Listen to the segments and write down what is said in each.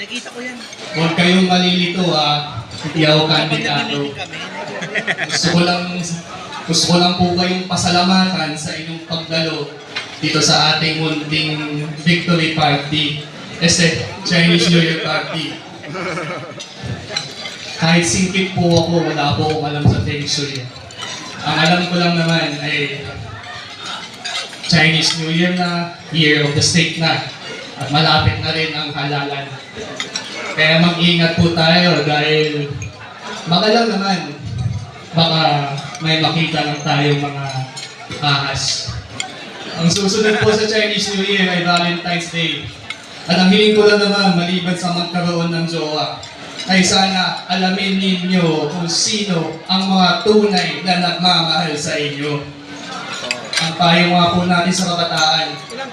Nakita ko yan. Huwag kayong malilito hindi ako kandidato. Gusto ko lang po kayong pasalamatan sa inyong pagdalo dito sa ating munting victory party. Chinese New Year party. Kahit singkit po ako, wala po akong alam sa Feng Shui. Ang alam ko lang naman ay Chinese New Year na, Year of the Snake na, at malapit na rin ang halalan. Kaya mag-ingat po tayo dahil baka lang naman, baka may makita lang tayo mga ahas. Ang susunod po sa Chinese New Year ay Valentine's Day. At ang hiling ko lang naman, maliban sa magkaroon ng jowa, ay sana alamin ninyo kung sino ang mga tunay na nagmamahal sa inyo. Ang payo nga po natin sa kabataan,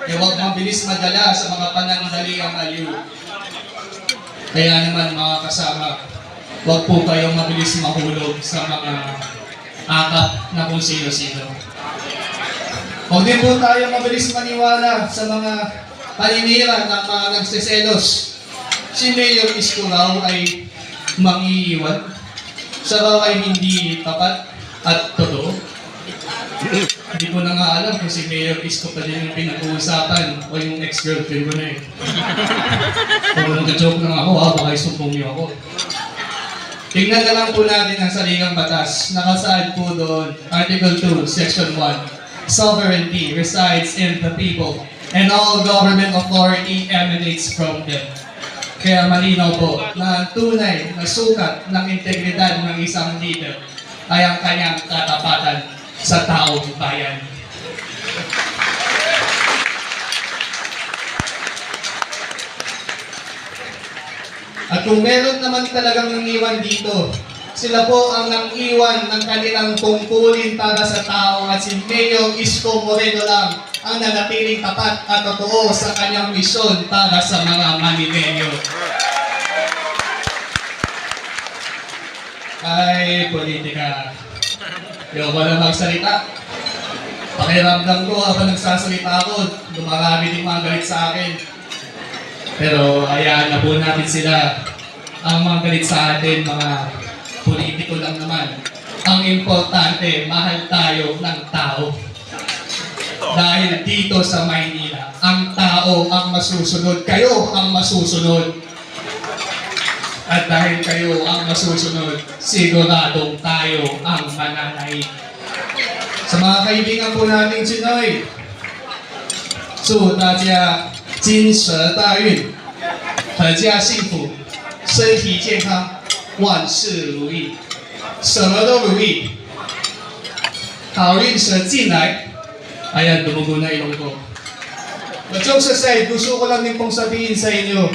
ay huwag mabilis madala sa mga panandaliang aliw. Kaya naman mga kasama, huwag po kayong mabilis mahulog sa mga akap na kung sino-sino. Huwag din po tayo mabilis maniwala sa mga paninira ng mga nagsiselos. Si Mayor Isko raw ay mangiiwan. Siya raw ay hindi tapat at totoo. Hindi ko na nga alam kung si Mayor Isko pa din yung pinag-uusapan o yung ex-girlfriend ko na eh. Kung nag-joke lang ako baka isumpong niyo ako. Tingnan na lang po natin ang saligang batas. Nakasaad po doon, Article 2, Section 1. Sovereignty resides in the people and all government authority emanates from them. Kaya malinaw po na tunay na sukat ng integridad ng isang leader ay ang kanyang katapatan sa taong bayan. At kung meron naman talagang nangiwan dito, sila po ang nangiwan ng kanilang tungkulin para sa tao at si Mayor Isko Moreno lang ang nanatiling tapat at totoo sa kanyang misyon para sa mga Manileño. Ay, politika. Ayoko na magsalita. Pakiramdam ko habang nagsasalita ako, dumarami din mga galit sa akin. Pero hayaan na po natin sila. Ang mga galit sa atin, mga politiko lang naman. Ang importante, mahal tayo ng tao. Dahil dito sa Maynila, ang tao ang masusunod. Kayo ang masusunod. At dahil kayo ang masusunod, siguradong tayo ang mananaig. Sa mga kaibigan po nating Chinoy, 祝大家金蛇大运，阖家幸福，身体健康，万事如意，什么都如意，好运蛇进来。Ayan, dumugo na ilong ko. But jokes aside, gusto ko lang din pong sabihin sa inyo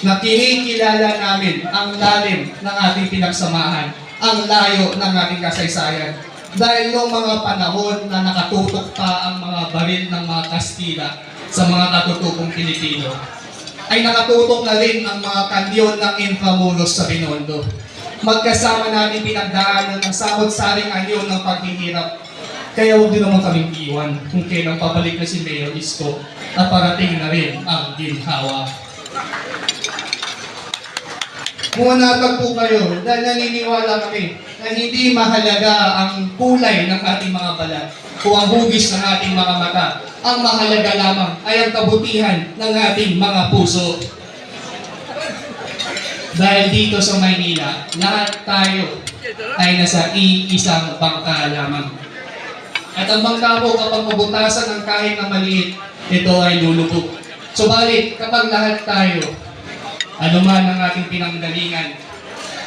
na kinikilala namin ang lalim ng ating pinagsamahan, ang layo ng ating kasaysayan. Dahil noong mga panahon na nakatutok pa ang mga baril ng mga Kastila sa mga katutupong Pilipino, ay nakatutok na rin ang mga kanyon ng Intramuros sa Binondo. Magkasama natin pinagdaanan ng samot-saring anyo ng paghihirap. Kaya huwag din naman kaming iwan kung kailang pabalik na si Mayor Isko at parating na rin ang ginhawa. Mumanatag po kayo dahil naniniwala kami na hindi mahalaga ang kulay ng ating mga balat o ang hugis ng ating mga mata. Ang mahalaga lamang ay ang kabutihan ng ating mga puso. Dahil dito sa Maynila, lahat tayo ay nasa iisang bangka lamang. At ang bangka po kapag mabutasan ng kahit na maliit, ito ay lulubog. Subalit kapag lahat tayo, anuman ang ating pinanggalingan,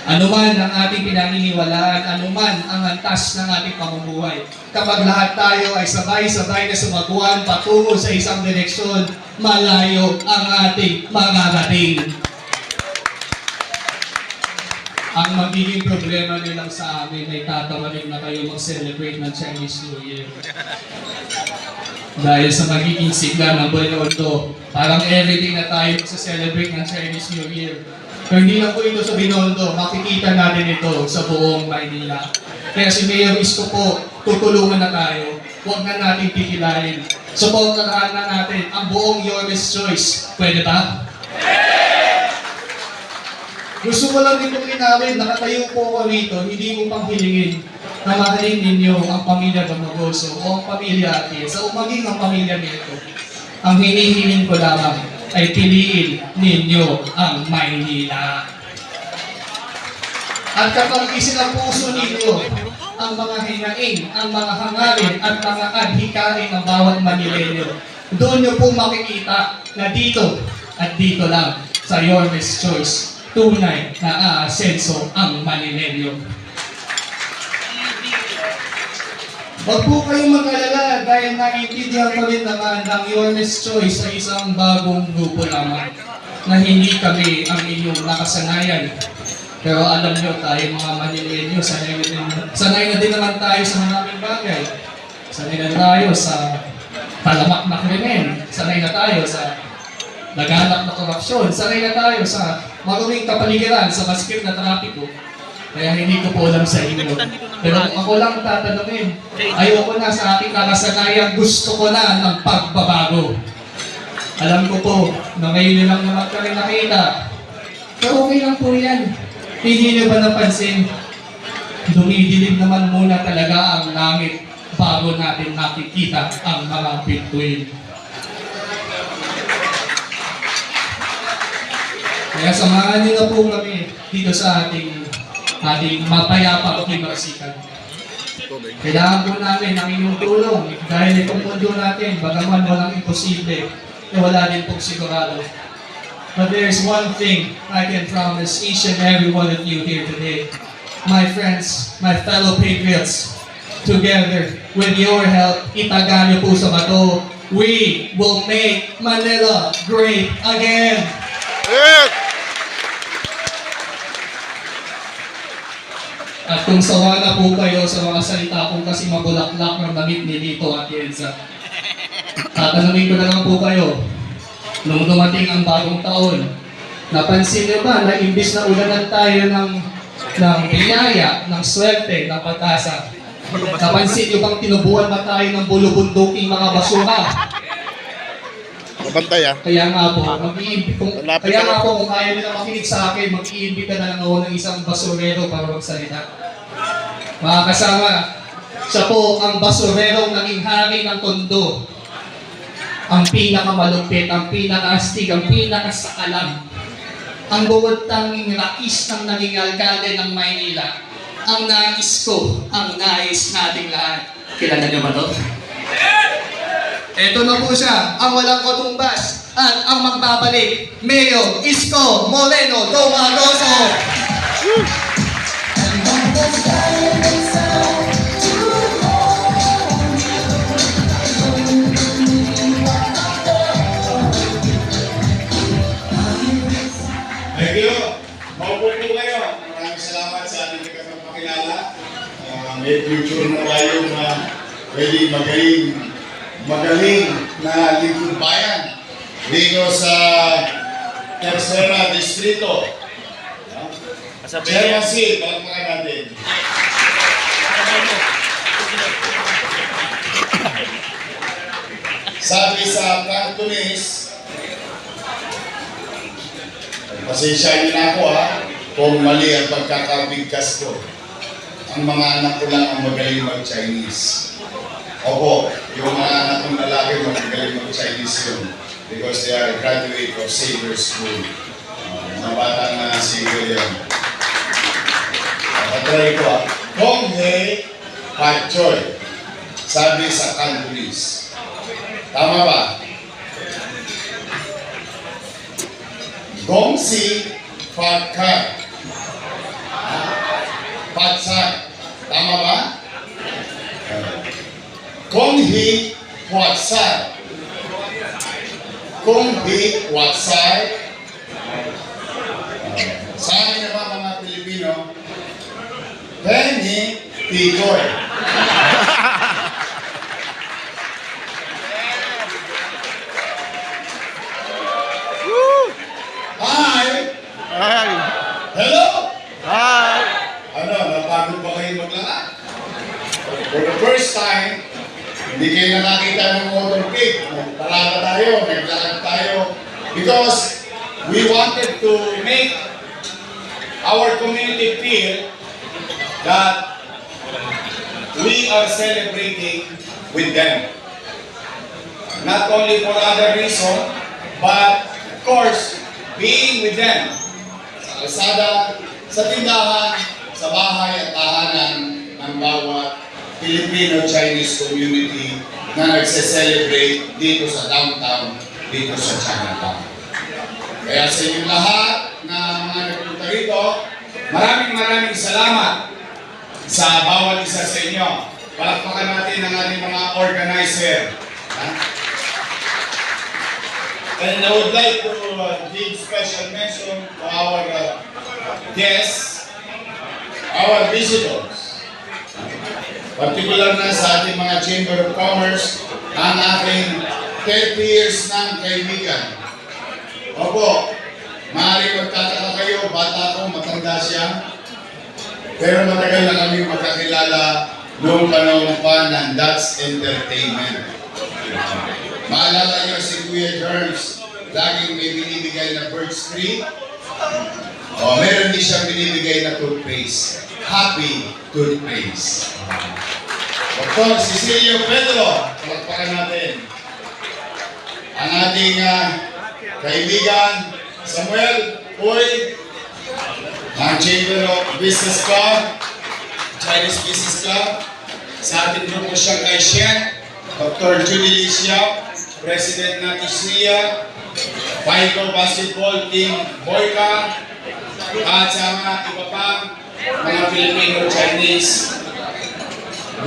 anuman ang ating pinaniniwalaan, anuman ang antas ng ating pamumuhay, kapag lahat tayo ay sabay-sabay na sumaguan patungo sa isang direksyon, malayo ang ating mararating. Ang magiging problema nilang sa amin ay tatawanin na kayo mag-celebrate ng Chinese New Year. Dahil sa magiging sigla ng Binondo, parang everything na tayo mag-celebrate ng Chinese New Year. Pero hindi lang po ito sa Binondo, makikita natin ito sa buong Maynila. Kaya si Mayor Isko po, tutulungan na tayo. Huwag na natin pikilain. Supportahan na natin ang buong Yormes Choice. Pwede ba? Gusto ko lang din pong linawin, nakatayo po ako rito, hindi ko pang hilingin na mahalin ninyo ang pamilya Gamagoso o ang pamilya Atienza o maging ang pamilya nito. Ang hinihiling ko lamang ay piliin ninyo ang Maynila. At kapag isinapuso ninyo ang mga hinaing, ang mga hangarin at mga adhikain ng bawat Manileño, doon nyo po makikita na dito at dito lang sa Yorme's Choice, tunay na aasenso ang Manileño. Huwag po kayong mag-alala dahil naiintindihan ko rin naman ng Yorme's Choice ay isang bagong grupo lamang na hindi kami ang inyong nakasanayan. Pero alam nyo, tayo mga Manileño, sanay na din naman tayo sa maraming bagay. Sanay na tayo sa talamak na krimen. Sanay na tayo sa laganap na korupsyon. Sanay na tayo sa maruming kapaligiran, sa masikip na trapiko. Kaya hindi ko po alam sa inyo. Pero kung ako lang tatanungin, ayoko na sa aking nakasanayan, gusto ko na ng pagbabago. Alam ko po na ngayon lang naman kami nakita. Pero okay lang po yan. Hindi niyo ba napansin? Dumidilim naman muna talaga ang langit bago natin nakikita ang mga bituin. Kaya samahan niyo na po kami dito sa ating mapayapang kimarsikan. Kailangan po namin ang inyong tulong dahil itong mundo natin, bagaman walang imposible, na wala din pong sigurado. But there's one thing I can promise each and every one of you here today. My friends, my fellow patriots, together with your help, itaga niyo po sa bato, we will make Manila great again! Yes! At kung sawa na po kayo sa mga salita kong kasi mabulaklak ng damit ni Lito Atienza, tatanungin ko na lang po kayo, nung dumating ang bagong taon, napansin niyo ba na imbis na ulanan tayo ng biyaya, ng swerte, ng pag-asa, napansin niyo bang tinubuan ba tayo ng bulubunduking mga basura? Mabantay ah. Kaya nga po, kung ayaw nila makinig sa akin, mag-iimbita na lang ako ng isang basurero para magsalita. Mga kasama, siya po ang basurerong naging hari ng Tondo. Ang pinakamalupit, ang pinakaastig, ang pinakasakalam. Ang bawat tanging rais ng naging alkalde ng Maynila. Ang nais ko, ang nais nating lahat. Kilala niyo ba to? Ito na po siya, ang walang katumbas at ang magbabalik, Mayor Isko Moreno Dumagoso. Thank you. Maupo po kayo. Maraming salamat sa ating pagkakapakilala. May future na tayo na pwede magaling na lingkod bayan dito sa Tercera Distrito. Chairman C, palakpakan natin. Sabi sa Cantonese, pasensyahin na ako kung mali ang pagkakabigkas ko. Ang mga anak ko lang ang magaling mag-Chinese. Opo, yung mga anak kong lalaki magaling mag-Chinese yun because they are a graduate of Xavier School. Mga bata na Xavier yan. Patry ko Kong He Pat Choy, sabi sa Cantonese. Tama ba? Gong Si Pat Ka. Pat Sa. Tama ba? Kong He Pat Sa. Kong He Pat Sa. Sa amin na ba mga Pilipino? Penny Tigoy. Hi! Hi! Hello! Hi! Ano, napagod ba kayo maglakad? For the first time, hindi kayo nakakita ng motorcade. Nagparada tayo, naglakad tayo. Because we wanted to make our community feel that we are celebrating with them. Not only for other reason, but of course, being with them. Sa kalsada, sa tindahan, sa bahay at tahanan ng bawat Filipino-Chinese community na nagse-celebrate dito sa downtown, dito sa Chinatown. Kaya sa inyong lahat na mga nagpunta rito, maraming salamat sa bawat isa sa inyo. Palakpakan natin ang ating mga organizer. And I would like to give special mention to our guests, our visitors. Particular na sa ating mga Chamber of Commerce, ang ating 30 years ng kaibigan. Opo, maaaring magtataka kayo, bata ko, matanda siya. Pero matagal na kami magkakilala noong panahon pa ng That's Entertainment. Maalala niyo si Kuya Germs, laging may binibigay na birds tree. O, meron din siyang binibigay na toothpaste. Happy toothpaste. Dr. Cecilio Pedro, palakpakan natin. Ang ating kaibigan, Samuel Uy, ang Chamber of Business Club, Chinese Business Club, sa ating grupo siyang kay Shen, Dr. Judy Licia, President natin siya, Fico Basketball Team Boyka, at sa mga iba pang mga Filipino-Chinese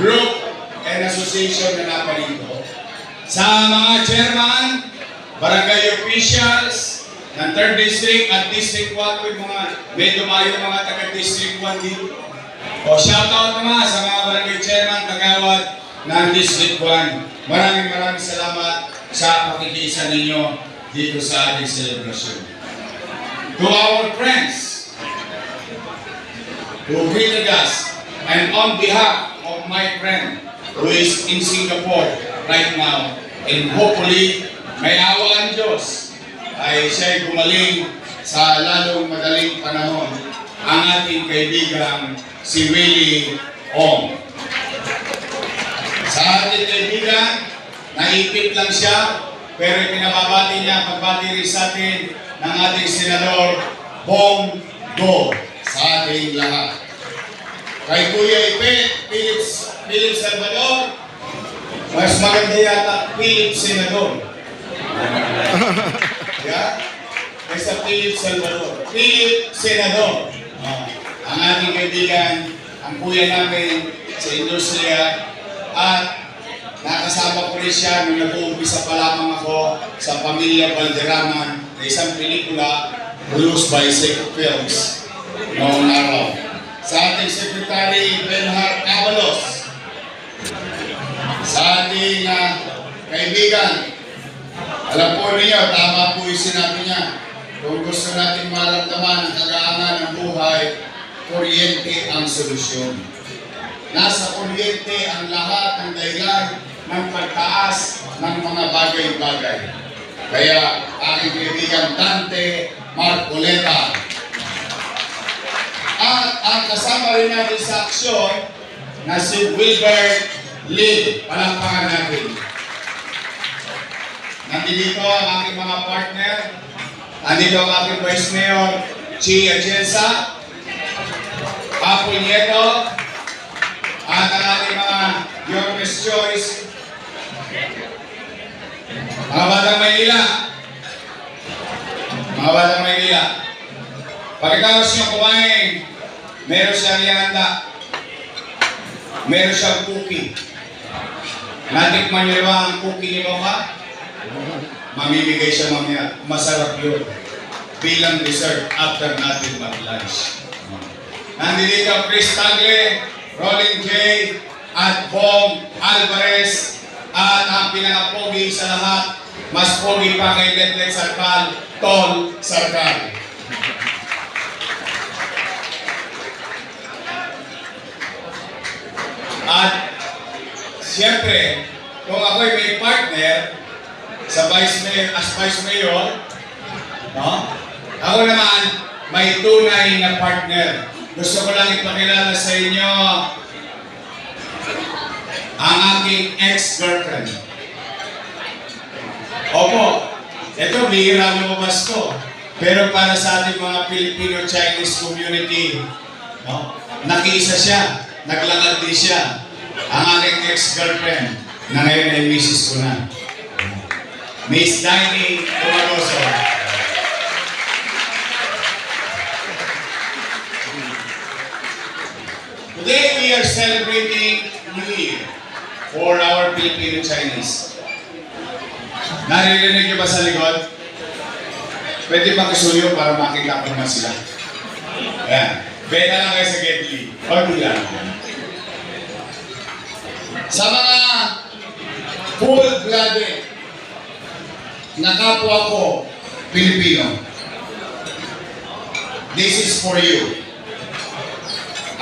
group and association na naparito. Sa mga chairman, barangay officials ng 3rd District at District 1, medyo mayo mga taga-District 1 dito. O shoutout naman sa mga barangay chairman, kagawad ng District 1. Maraming salamat sa pakikiisa ninyo dito sa ating celebration. To our friends who greeted us, and on behalf of my friend who is in Singapore right now, and hopefully may awa ang Diyos ay siya'y gumaling sa lalong madaling panahon, ang ating kaibigang si Willie Ong. Sa ating kaibigan, naipit lang siya, pero pinababati niya, pagbati rin sa atin ng ating Senador Bong Go sa ating lahat. Kay Kuya Ipet, Philip Salvador, mas maganda yata Philip Senador. Yeah? Kaysa Philip Salvador. Philip Senador. Ang ating kaibigan, ang kuya namin sa industriya, at nakasama ko rin siya nung nag-uumpisa pa lamang ako sa Pamilya Valderrama na isang pelikula produced by Seco Films noong araw. Sa ating Secretary Benhar Avalos, sa ating kaibigan, alam po ninyo, tama po yung sinabi niya, kung gusto natin maramdaman ang kagaangan ng buhay, kuryente ang solusyon. Nasa kuryente ang lahat ng dahilan ng pagtaas ng mga bagay-bagay. Kaya aking kaibigan Dante Marcoleta. At ang kasama rin natin sa aksyon na si Wilbert Lee. Palakpakan natin. Nandito ang aking mga partner. Nandito ang aking Vice Mayor Chi Atienza, Apple Nieto, at ang ating mga Your Best Choice, mga Batang Maynila. Mga Batang Maynila. Pagkatapos nyo kumain, meron siyang ihanda. Meron siyang cookie. Natikman nyo ba ang cookie ni Mama? Mamimigay siya mamaya. Masarap yun. Bilang dessert after natin mag-lunch. Nandito Chris Tagle, Rolling J, at Bong Alvarez, at ang pinaka-pogi sa lahat, mas pogi pa kay Letlet Sarkal, Tol Sarkal. At siyempre, kung ako'y may partner sa Vice Mayor, as Vice Mayor, no? Ako naman, may tunay na partner. Gusto ko lang ipakilala sa inyo ang aking ex-girlfriend. Opo, ito bihira lumabas ko. Pero para sa ating mga Filipino-Chinese community, no, nakiisa siya, naglakad din siya. Ang aking ex-girlfriend, na ngayon ay misis ko na. Miss Daini Tumagoso. Today we are celebrating New Year for our Filipino-Chinese. Naririnig niyo ba sa likod? Pwede ba kisuyo para makita ko naman sila? Ayan. Beta lang kayo sa Getly. Okay lang. Sa mga full-blooded na kapwa ko Pilipino, this is for you.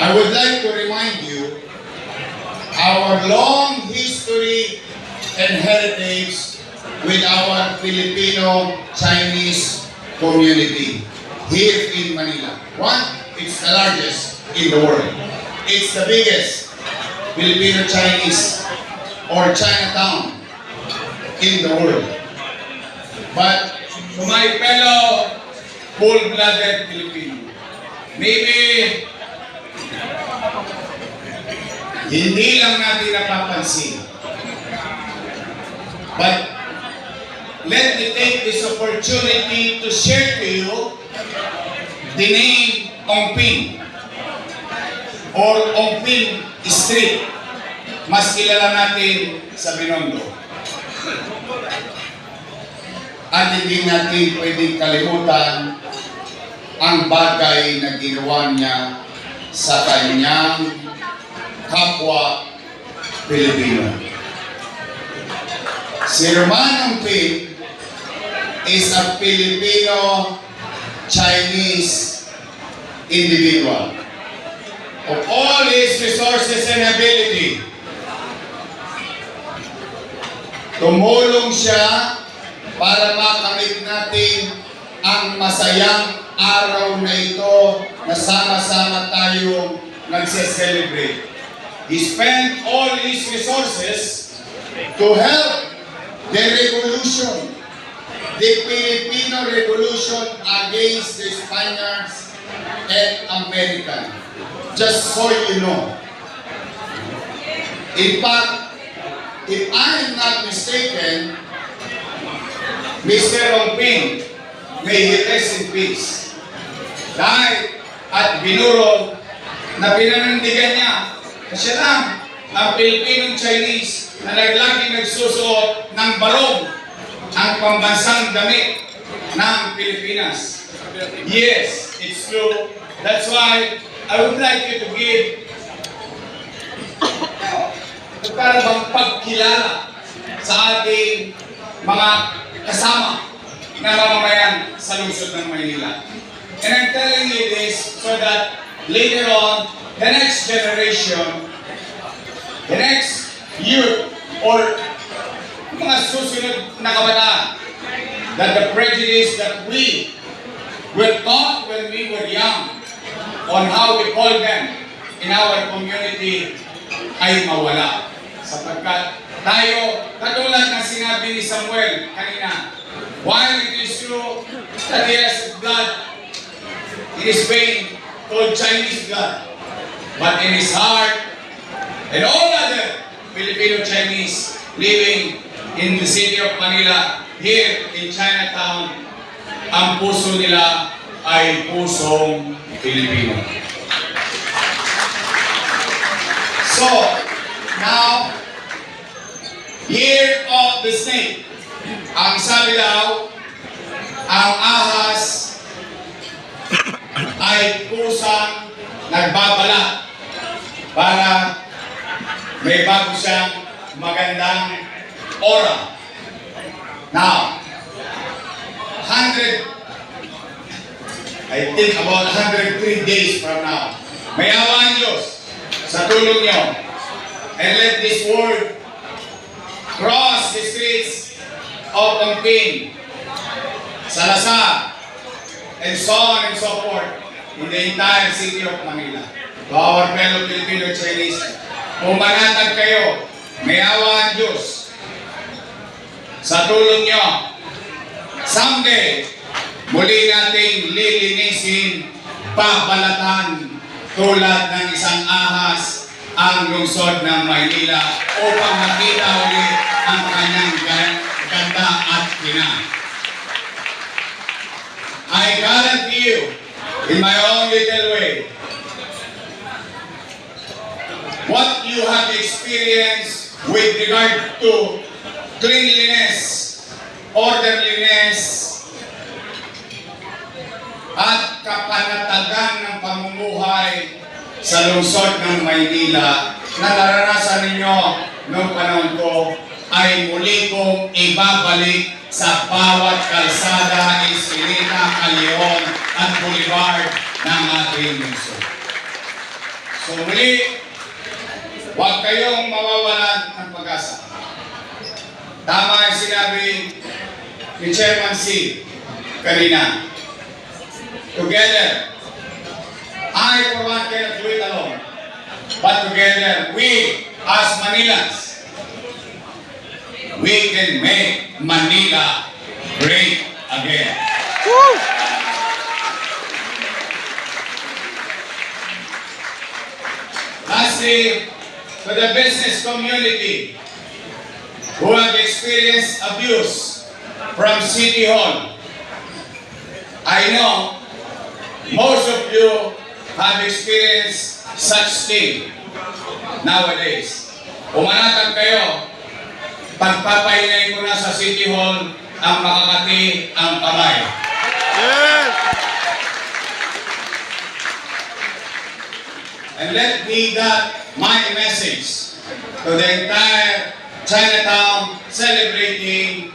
I would like to remind you our long history and heritage with our Filipino-Chinese community here in Manila. One, it's the largest in the world. It's the biggest Filipino-Chinese or Chinatown in the world. But to my fellow full-blooded Filipino, maybe hindi lang natin napapansin. But let me take this opportunity to share to you the name Ongping or Ongping Street. Mas kilala natin sa Binondo. At hindi natin pwedeng kalimutan ang bagay na ginawa niya sa kanyang kapwa Pilipino. Si Roman Ongping is a Filipino-Chinese individual. Of all his resources and ability, tumulong siya para makamit natin ang masayang araw na ito na sama-sama tayong nagse-celebrate. He spent all his resources to help the revolution, the Filipino revolution against the Spaniards and Americans. Just so you know. In fact, if I am not mistaken, Mr. Ongping, may he rest in peace. Dahil at binurol na pinanandigan niya na siya lang ang Filipino-Chinese na laging nagsusuot ng barong ang pambansang damit ng Pilipinas. Yes, it's true. That's why I would like you to give para bang pagkilala sa ating mga kasama na mamamayan sa lungsod ng Maynila. And I'm telling you this so that later on, the next generation, the next youth, or mga susunod na kabataan, that the prejudice that we were taught when we were young on how we call them in our community ay mawala. Sapagkat tayo, katulad ng sinabi ni Samuel kanina, while it is true that he has blood in his vein called Chinese blood, but in his heart and all other Filipino-Chinese living in the city of Manila, here in Chinatown, ang puso nila ay pusong Pilipino. So, now, Year of the Snake. Ang sabi daw, ang ahas ay pusang nagbabalat para may bago siyang magandang aura. Now, I think about 103 days from now, may awan Diyos sa tulong niyo, and let this word cross the streets of Ongping, Salazar, and so on and so forth in the entire city of Manila. To our fellow Filipino Chinese, pumanatag kayo, may awa ang Diyos. Sa tulong nyo, someday, muli nating lilinisin, pabalatan, tulad ng isang ahas ang lungsod ng Maynila upang makita ulit ang kanyang ganda at kinang. I guarantee you, in my own little way, what you have experienced with regard to cleanliness, orderliness, at kapanatagan ng pamumuhay sa lungsod ng Maynila na naranasan ninyo noong panahon ko ay muli kong ibabalik sa bawat kalsada, Esquina, Callejon at Boulevard ng ating lungsod. So muli, huwag kayong mawawalan ng pag-asa. Tama ang sinabi ni Chairman C. kanina. Together, I for one cannot do it alone. But together, we as Manilans, we can make Manila great again. Lastly, to the business community who have experienced abuse from City Hall, I know most of you have experienced such thing nowadays. Umanatag kayo, pagpapahinay ko na sa City Hall ang makakati ang kamay. Yes! And let me that my message to the entire Chinatown celebrating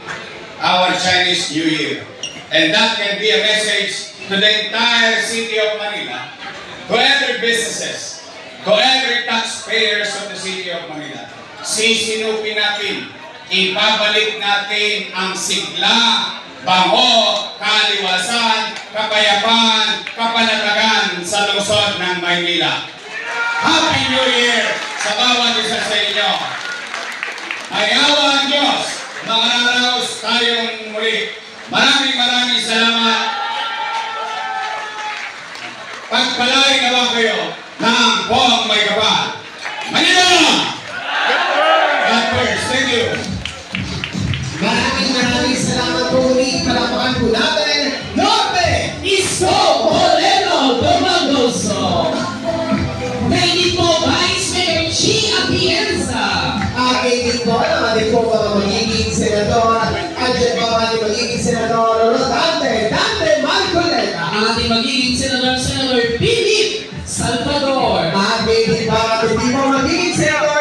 our Chinese New Year. And that can be a message to the entire city of Manila, to every businesses, to every taxpayers of the city of Manila. Sisinupin natin, ibabalik natin ang sigla, bango, kaliwasan, kapayapaan, kapanatagan sa lungsod ng Maynila. Happy New Year sa bawat isa sa inyo. May awa ang Diyos, manganaraos tayong muli. Maraming salamat. Pagpalain naman kayo ng buong may kapal. Manila! God first. Thank you. Maraming salamat po muli. Palapakan po natin, Norte Isko Moreno Domagoso. Kainin po, Vice Mayor Chi Atienza. Kainin po ang ating po mga magiging senador. Andiyan po ang ating magiging senador Dante Marcoleta. Ang ating magiging senador, Senator Pino